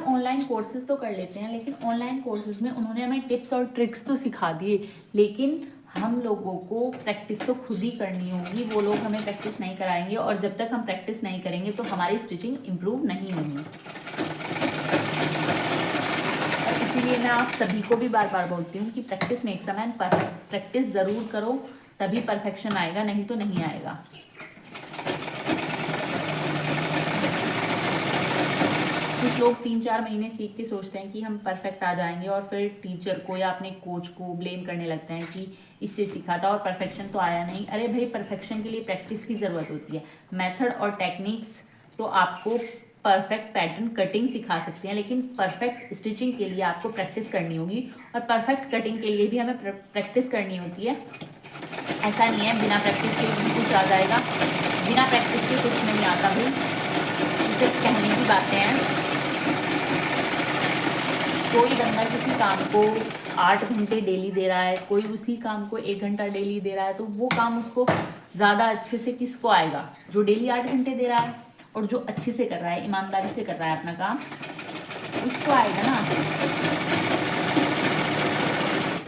ऑनलाइन कोर्सेज तो कर लेते हैं, लेकिन ऑनलाइन कोर्सेज में उन्होंने हमें टिप्स और ट्रिक्स तो सिखा दिए, लेकिन हम लोगों को प्रैक्टिस तो खुद ही करनी होगी। वो लोग हमें प्रैक्टिस नहीं कराएंगे, और जब तक हम प्रैक्टिस नहीं करेंगे तो हमारी स्टिचिंग इम्प्रूव नहीं होगी। और इसीलिए मैं आप सभी को भी बार बार बोलती हूँ कि practice makes a man perfect. Practice ज़रूर करो, तभी परफेक्शन आएगा, नहीं तो नहीं आएगा। कुछ लोग 3-4 महीने सीख के सोचते हैं कि हम परफेक्ट आ जाएंगे, और फिर टीचर को या अपने कोच को ब्लेम करने लगते हैं कि इससे सीखा था और परफेक्शन तो आया नहीं। अरे भाई, परफेक्शन के लिए प्रैक्टिस की ज़रूरत होती है। मेथड और टेक्निक्स तो आपको परफेक्ट पैटर्न कटिंग सिखा सकते हैं, लेकिन परफेक्ट स्टिचिंग के लिए आपको प्रैक्टिस करनी होगी, और परफेक्ट कटिंग के लिए भी हमें प्रैक्टिस करनी होती है। ऐसा नहीं है बिना प्रैक्टिस के भी कुछ आ जाएगा, बिना प्रैक्टिस के कुछ नहीं आता भाई, सिर्फ कहने की बातें हैं। कोई बंदा किसी काम को 8 घंटे डेली दे रहा है, कोई उसी काम को 1 घंटा डेली दे रहा है, तो वो काम उसको ज़्यादा अच्छे से किसको आएगा? जो डेली 8 घंटे दे रहा है और जो अच्छे से कर रहा है, ईमानदारी से कर रहा है अपना काम, उसको आएगा ना।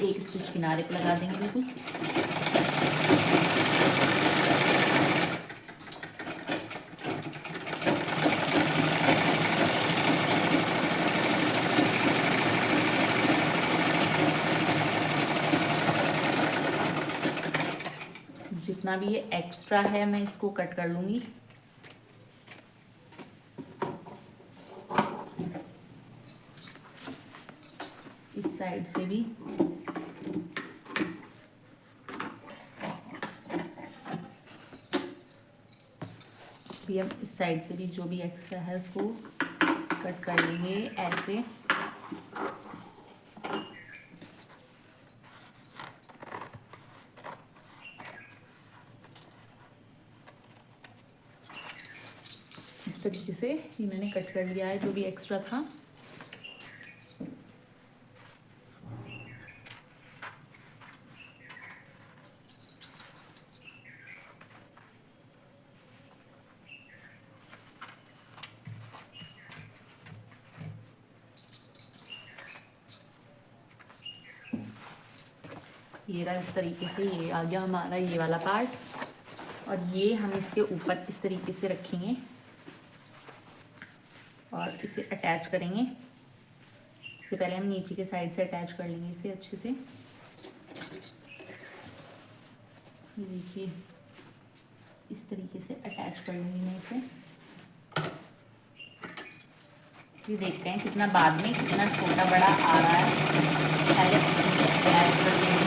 एक स्टिच किनारे पे लगा देंगे बिल्कुल। जितना भी ये एक्स्ट्रा है मैं इसको कट कर लूँगी। इस साइड से भी हम इस साइड से भी जो भी एक्स्ट्रा है उसको कट कर लेंगे ऐसे। इस तरीके से ये मैंने कट कर लिया है जो भी एक्स्ट्रा था। ये रहा इस तरीके से, ये आ गया हमारा ये वाला पार्ट, और ये हम इसके ऊपर इस तरीके से रखेंगे और इसे अटैच करेंगे। इससे पहले हम नीचे के साइड से अटैच कर लेंगे इसे अच्छे से। ये देखिए इस तरीके से अटैच कर लूँगी मैं इसे। ये देखते हैं कितना बाद में कितना छोटा बड़ा आ रहा है। पहले अटैच कर लेंगे।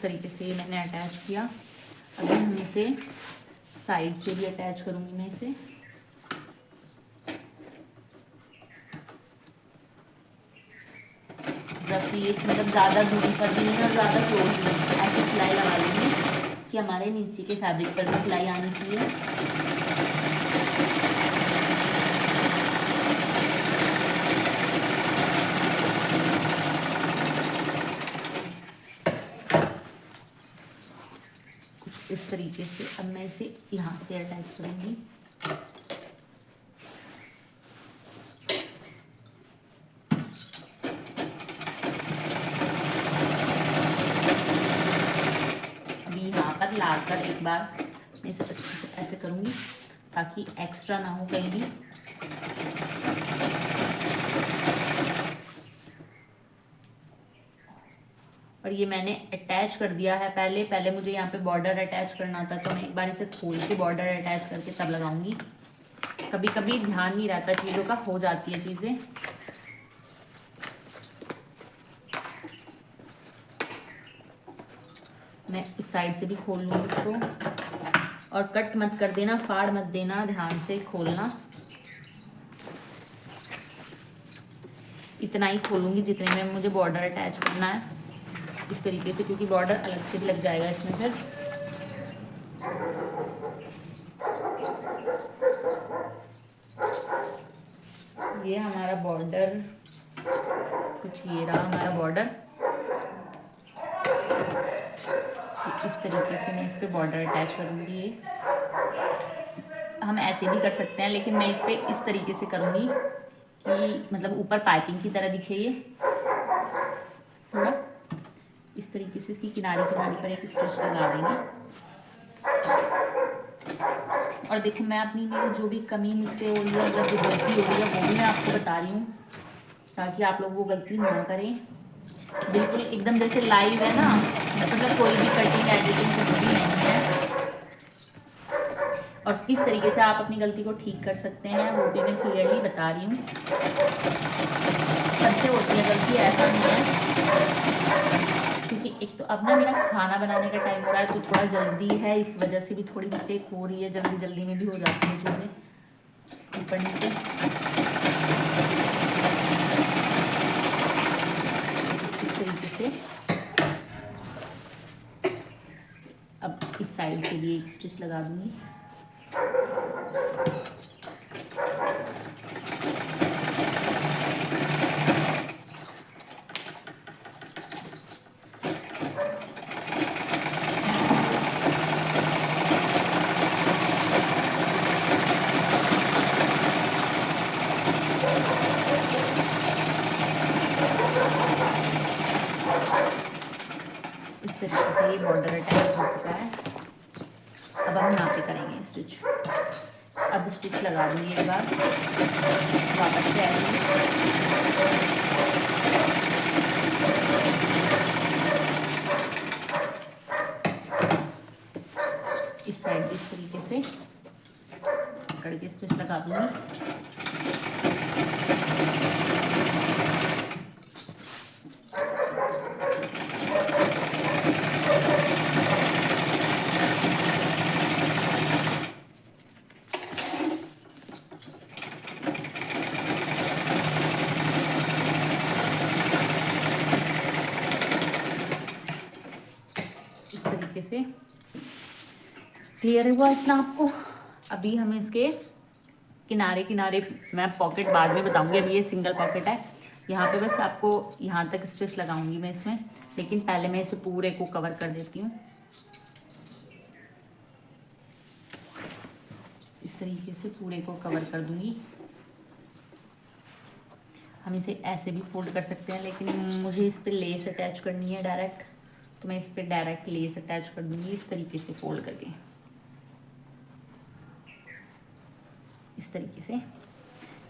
तरीके से मैंने अटैच किया। अभी हम इसे साइड से भी अटैच करूँगी मैं इसे। रफली एक मतलब ज़्यादा दूरी पर भी नहीं और ज़्यादा क्लोज भी नहीं, ऐसे सिलाई लगा लेंगे कि हमारे नीचे के फैब्रिक पर भी सिलाई आनी चाहिए। कुछ इस तरीके से अब मैं इसे यहाँ से अटैच करूँगी। लाकर एक बार मैं इसे अच्छे से ऐसे करूँगी ताकि एक्स्ट्रा ना हो कहीं भी। और ये मैंने अटैच कर दिया है। पहले मुझे यहाँ पे बॉर्डर अटैच करना था, तो मैं एक बार इसे खोल के बॉर्डर अटैच करके तब लगाऊंगी। कभी कभी ध्यान नहीं रहता चीज़ों का, हो जाती है चीज़ें। मैं इस साइड से भी खोल लूँगी इसको। और कट मत कर देना, फाड़ मत देना, ध्यान से खोलना। इतना ही खोलूँगी जितने में मुझे बॉर्डर अटैच करना है, इस तरीके से, क्योंकि बॉर्डर अलग से भी लग जाएगा इसमें फिर। ये हमारा बॉर्डर, कुछ ये रहा हमारा बॉर्डर। इस तरीके से मैं इस पर बॉर्डर अटैच करूँगी। ये हम ऐसे भी कर सकते हैं, लेकिन मैं इस पर इस तरीके से करूँगी कि मतलब ऊपर पाइपिंग की तरह दिखे। ये थोड़ा इस तरीके से इसकी किनारे पर एक स्टिच लगा देंगे। और देखो, मैं अपनी मेरी जो भी कमी मुझसे हो रही है, जब जो गलती हो रही है वो भी मैं आपको बता रही हूँ, ताकि आप लोग वो गलती ना करें। बिल्कुल एकदम जैसे लाइव है ना, मतलब कोई भी कटिंग एडिटिंग कुछ भी नहीं है। और किस तरीके से आप अपनी गलती को ठीक कर सकते हैं वो भी मैं क्लियरली बता रही हूँ। सबसे होती है गलती, ऐसा नहीं है। क्योंकि एक तो अब ना मेरा खाना बनाने का टाइम हो रहा है, तो थोड़ा जल्दी है, इस वजह से भी थोड़ी मिस्टेक हो रही है। जल्दी में भी हो जाती है चीज़ें ऊपर नीचे। इस तरीके से अब इस साइड के लिए एक स्टिच लगा दूंगी। इस तरीके से ये बॉर्डर अटैच हो चुका है। अब हम यहाँ पे करेंगे स्टिच। अब स्टिच लगा दूंगी एक बार, वापस से आएंगे। इस साइड इस तरीके से पकड़ के स्टिच लगा दूंगी। से क्लियर हुआ इतना आपको? अभी हमें इसके किनारे मैं पॉकेट बाद में बताऊंगी। अभी ये सिंगल पॉकेट है, यहाँ पे बस आपको यहाँ तक स्टिच लगाऊंगी मैं इसमें, लेकिन पहले मैं इसे पूरे को कवर कर देती हूँ। इस तरीके से पूरे को कवर कर दूंगी। हम इसे ऐसे भी फोल्ड कर सकते हैं, लेकिन मुझे इस पर लेस अटैच करनी है डायरेक्ट, तो मैं इस पर डायरेक्ट लेस अटैच कर दूंगी इस तरीके से फोल्ड करके। इस तरीके से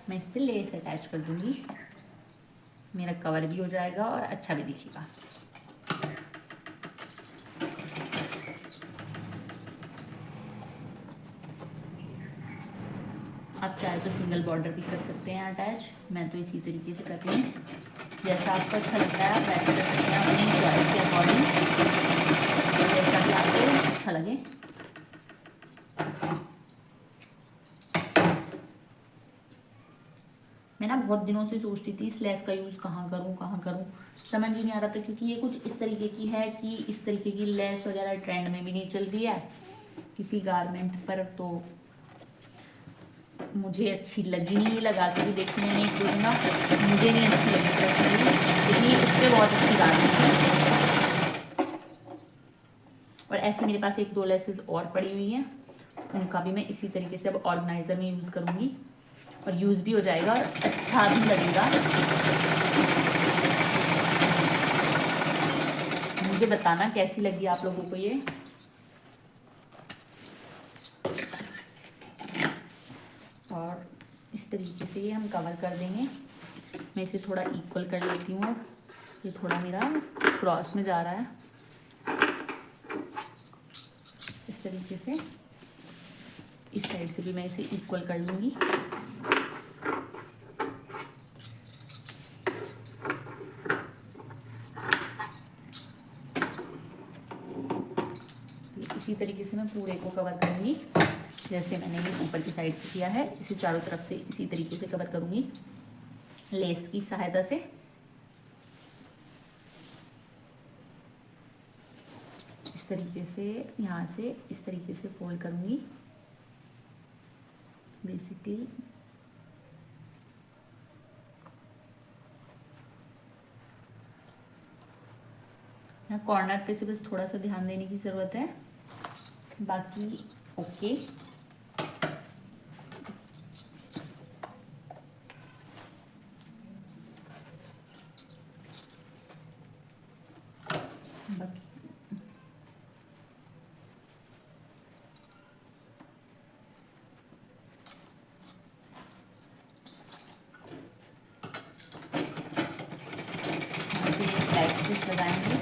मैं इस पर लेस अटैच कर दूंगी, मेरा कवर भी हो जाएगा और अच्छा भी दिखेगा। आप चाहे तो सिंगल बॉर्डर भी कर सकते हैं अटैच, मैं तो इसी तरीके से करती हूँ। जैसा आपको अच्छा लगता है आप वैसे कर सकते हैं अपनी चॉइस के अकॉर्डिंग। अच्छा लगे। मैं ना बहुत दिनों से सोचती थी इस लेस का यूज़ कहाँ करूँ, समझ ही नहीं आ रहा था, क्योंकि ये कुछ इस तरीके की है कि इस तरीके की लेस वगैरह ट्रेंड में भी नहीं चल रही है किसी गारमेंट पर, तो मुझे अच्छी लगी नहीं, लगा के भी देखने में एक दो दिन मुझे नहीं अच्छी लगी, लेकिन ये इस पर बहुत अच्छी गारमेंट है। और ऐसे मेरे पास एक दो लेसेस और पड़ी हुई हैं, उनका भी मैं इसी तरीके से अब ऑर्गेनाइज़र में यूज़ करूँगी और यूज़ भी हो जाएगा और अच्छा भी लगेगा। मुझे बताना कैसी लगी आप लोगों को ये। और इस तरीके से ये हम कवर कर देंगे। मैं इसे थोड़ा इक्वल कर लेती हूँ, और ये थोड़ा मेरा क्रॉस में जा रहा है, इस तरीके से इस साइड से भी मैं इसे इक्वल कर लूँगी। इसी तरीके से मैं पूरे को कवर करूँगी, जैसे मैंने ये ऊपर की साइड से किया है, इसे चारों तरफ से इसी तरीके से कवर करूँगी लेस की सहायता से। इस तरीके से यहाँ से इस तरीके से फोल्ड करूँगी बेसिकली। यहाँ कॉर्नर पे से बस थोड़ा सा ध्यान देने की ज़रूरत है, बाकी ओके। बाकी एक्सिस लगाएंगे।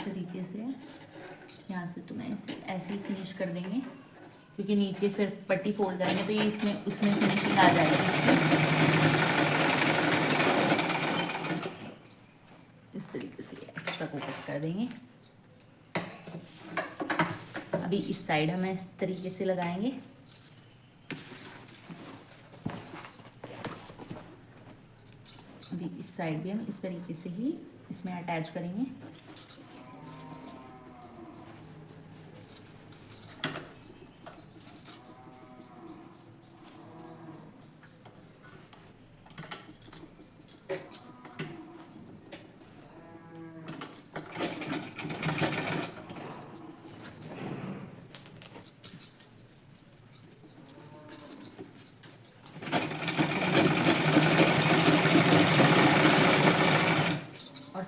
तरीके से यहाँ से तो मैं इसे ऐसे ही फिनिश कर देंगे, क्योंकि नीचे फिर पट्टी फोल्ड करेंगे तो ये इसमें उसमें फिनिशिंग आ जाएगी। इस तरीके से एक्स्ट्रा को कट कर देंगे। अभी इस साइड हम इस तरीके से लगाएंगे। अभी इस साइड भी हम इस तरीके से ही इसमें अटैच करेंगे।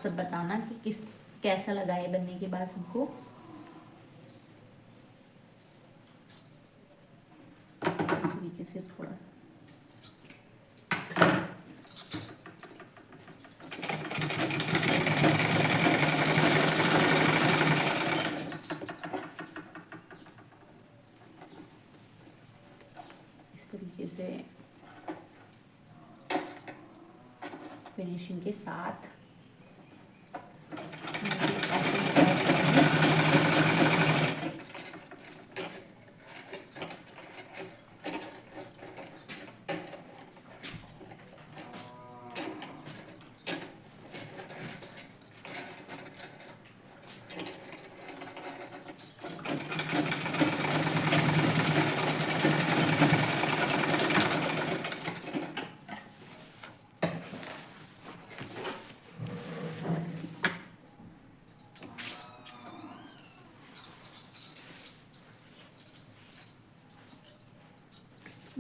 सब बताना कि कैसा लगा है बनने के बाद सबको। इस तरीके से थोड़ा इस तरीके से फिनिशिंग के साथ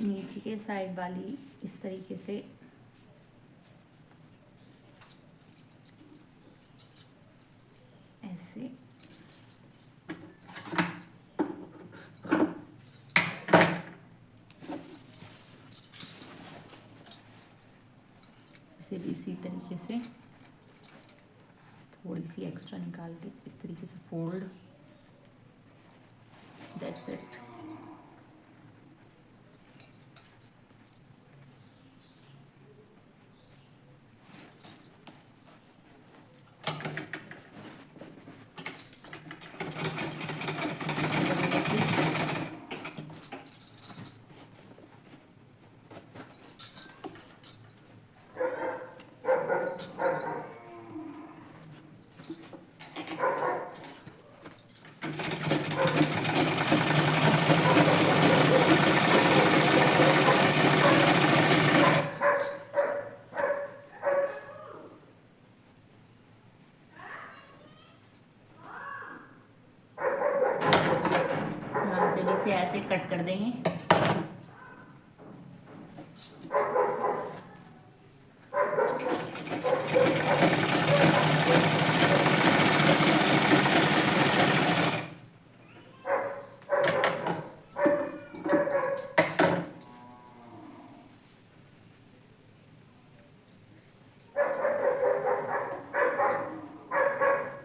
नीचे के साइड वाली इस तरीके से ऐसे इसे भी इसी तरीके से थोड़ी सी एक्स्ट्रा निकाल के इस तरीके से फोल्ड, दैट्स इट। यहाँ से भी इसे ऐसे कट कर देंगे।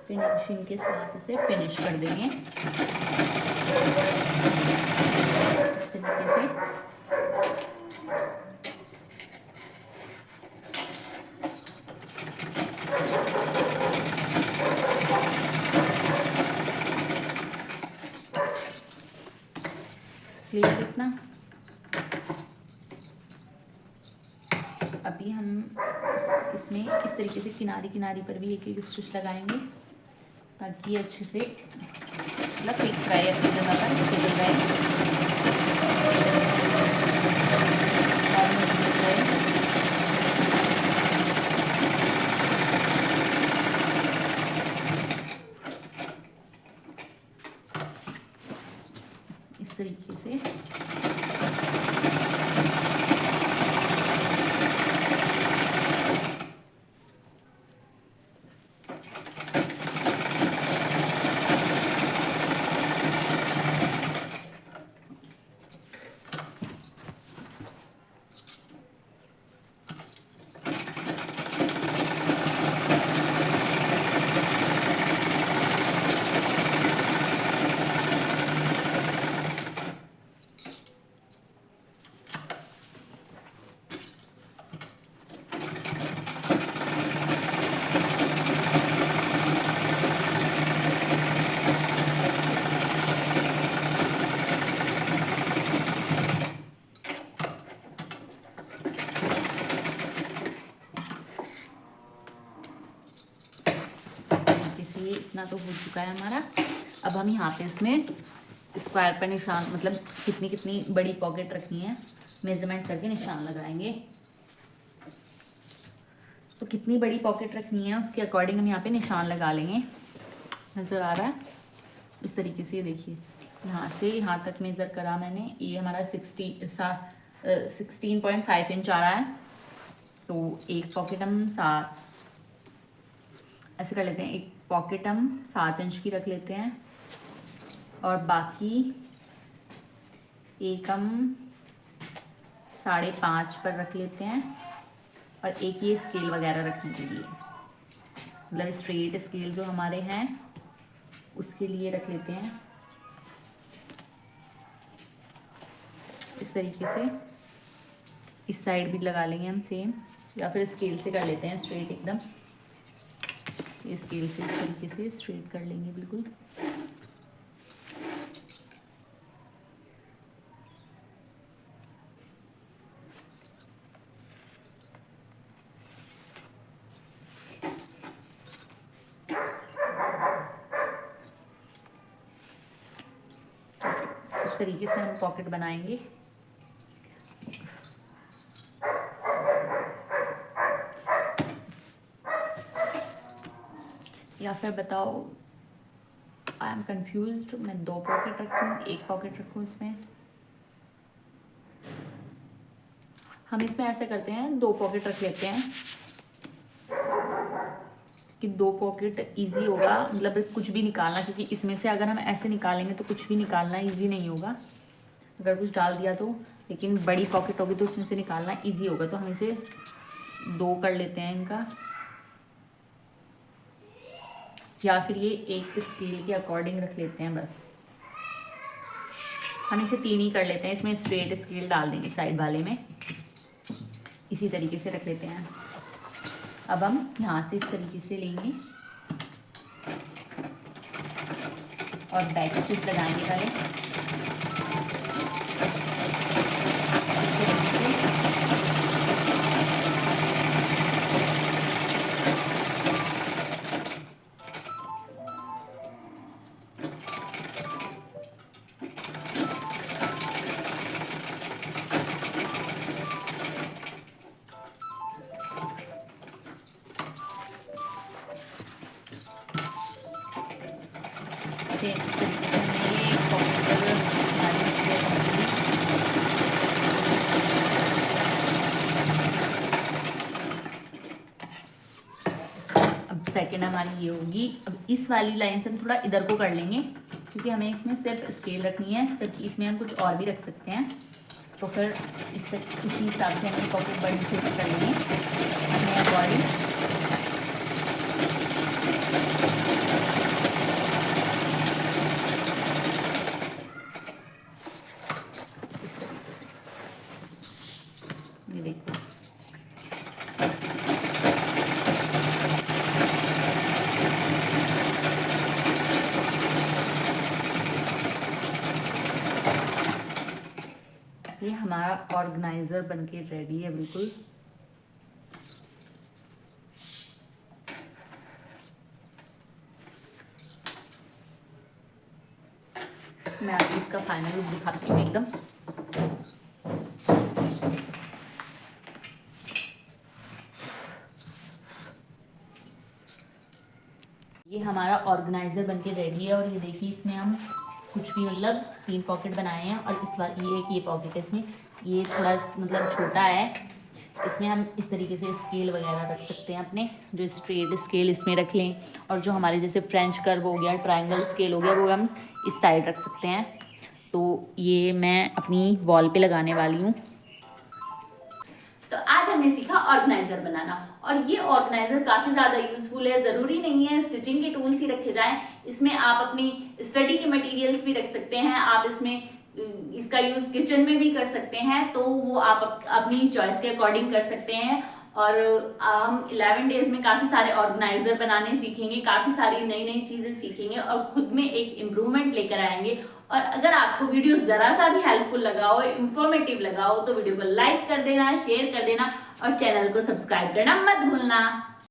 फिनिशिंग के साथ इसे फिनिश कर देंगे इस तरीके से। क्लियर इतना। अभी हम इसमें इस तरीके से किनारी किनारी पर भी एक एक स्टिच लगाएंगे ताकि अच्छे से मतलब फिक्स रहे अपनी जगह पर, स्टेबल रहे और मजबूत रहे। इस तरीके से इतना तो हो चुका है हमारा। अब हम यहाँ पे इसमें स्क्वायर पर निशान मतलब कितनी कितनी बड़ी पॉकेट रखनी है मेजरमेंट करके निशान लगाएंगे। तो कितनी बड़ी पॉकेट रखनी है उसके अकॉर्डिंग हम यहाँ पे निशान लगा लेंगे। नज़र आ रहा है इस तरीके से, देखिए यहाँ से यहाँ तक मेज़र करा मैंने, ये हमारा 16.5 इंच आ रहा है। तो एक पॉकेट हम ऐसे कर लेते हैं, एक पॉकेट हम 7 इंच की रख लेते हैं और बाकी एक हम 5.5 पर रख लेते हैं और एक ये स्केल वगैरह रखने के लिए, मतलब स्ट्रेट स्केल जो हमारे हैं उसके लिए रख लेते हैं इस तरीके से। इस साइड भी लगा लेंगे हम सेम, या फिर स्केल से कर लेते हैं स्ट्रेट एकदम। इस स्केल से इस तरीके से स्ट्रेट कर लेंगे बिल्कुल। इस तरीके से हम पॉकेट बनाएंगे। या फिर बताओ, आई एम कंफ्यूज्ड, मैं 2 पॉकेट रखूँ, 1 पॉकेट रखूँ इसमें? हम इसमें ऐसे करते हैं, 2 पॉकेट रख लेते हैं कि 2 पॉकेट इजी होगा, मतलब कुछ भी निकालना, क्योंकि इसमें से अगर हम ऐसे निकालेंगे तो कुछ भी निकालना इजी नहीं होगा अगर कुछ डाल दिया तो। लेकिन बड़ी पॉकेट होगी तो उसमें से निकालना इजी होगा। तो हम इसे 2 कर लेते हैं इनका, या फिर ये एक स्केल के अकॉर्डिंग रख लेते हैं। बस हम इसे 3 ही कर लेते हैं, इसमें स्ट्रेट स्केल डाल देंगे साइड वाले में, इसी तरीके से रख लेते हैं। अब हम यहाँ से इस तरीके से लेंगे और बैक स्टिच लगाएंगे पहले। सेकेंड हमारी ये होगी। अब इस वाली लाइन से हम थोड़ा इधर को कर लेंगे, क्योंकि हमें इसमें सिर्फ स्केल रखनी है, जबकि इसमें हम कुछ और भी रख सकते हैं। तो फिर इसी हिसाब से हमें पॉकेट बड़ी छोटी कर लेंगे अपने अकॉर्डिंग। ये देखो, ये हमारा ऑर्गेनाइजर बनके रेडी है बिल्कुल। मैं आपको इसका फाइनल लुक दिखाती हूँ एकदम। ये हमारा ऑर्गेनाइजर बनके रेडी है, और ये देखिए इसमें हम कुछ भी मतलब 3 पॉकेट बनाए हैं, और इस बार ये पॉकेट है, इसमें ये थोड़ा मतलब छोटा है, इसमें हम इस तरीके से स्केल वगैरह रख सकते हैं अपने, जो स्ट्रेट स्केल इसमें रख लें, और जो हमारे जैसे फ्रेंच कर्व हो गया, ट्रायंगल स्केल हो गया, वो हम इस साइड रख सकते हैं। तो ये मैं अपनी वॉल पे लगाने वाली हूँ। तो आज हमने सीखा ऑर्गेनाइजर बनाना, और ये ऑर्गेनाइजर काफी ज्यादा यूजफुल है। जरूरी नहीं है स्टिचिंग के टूल्स ही रखे जाएं, इसमें आप अपनी स्टडी के मटेरियल्स भी रख सकते हैं। आप इसमें इसका यूज किचन में भी कर सकते हैं, तो वो आप अपनी चॉइस के अकॉर्डिंग कर सकते हैं। और हम 11 डेज में काफी सारे ऑर्गेनाइजर बनाने सीखेंगे, काफी सारी नई नई चीजें सीखेंगे, और खुद में एक इम्प्रूवमेंट लेकर आएंगे। और अगर आपको वीडियो जरा सा भी हेल्पफुल लगा हो, इंफॉर्मेटिव लगा हो, तो वीडियो को लाइक कर देना, शेयर कर देना, और चैनल को सब्सक्राइब करना मत भूलना।